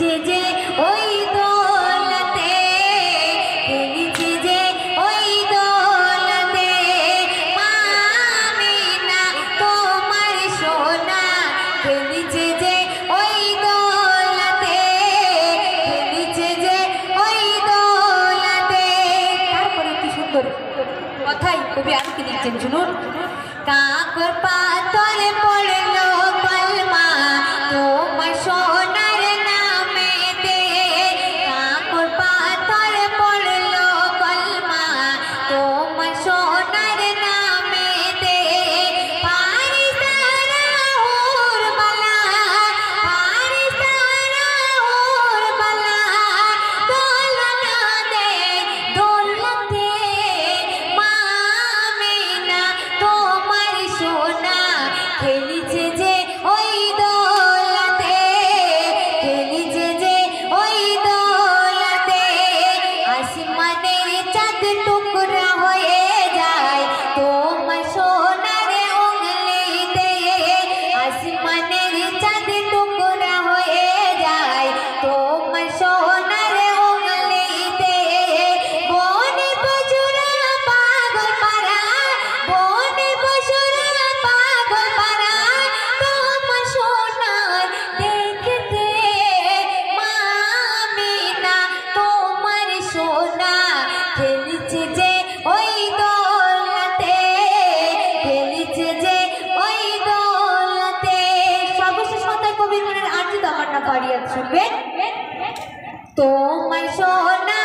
খেলিছে যে ওই দোলতে, খেলিছে যে ওই দোলতে, মা আমিনা তোমার সোনা খেলিছে যে ওই দোলতে, খেলিছে যে ওই দোলতে। তারপরে কি সুন্দর কথাই কবি আর কি লিখছেন শুনুন। কাকর পাতলে পড়লো কলমা তোমার সোনার নামেতে, কাকর পাতলে পড়লো কলমা তোমার সোনার নামেতে। ফারিস্তারা উরবালা, ফারিস্তারা উরবালা দোলনা দে দোলতে, মা আমিনা তোমার সোনা খেলিছে যে ওই দোলতে, খেলিছে যে ওই দোলতে। আসমানের চাঁদ টুকরা হয়ে যায় তোমার সোনার উংলিতে, আসমানের চাঁদ টুকরা হয়ে যায় তোমার সোনার উংলিতে। বনে পশুরা পাগল পারা, বনে পশুরা পাগল পারা তোমার সোনার দেখতে, মা আমিনা তোমার সোনা খেলিছে যে ওই দোলতে, খেলিছে যে ওই দোলতে। সর্বশেষ কথায় কবির মনের আর্জিত আমার না পারিয়া শুনবেন। তোমার সোনা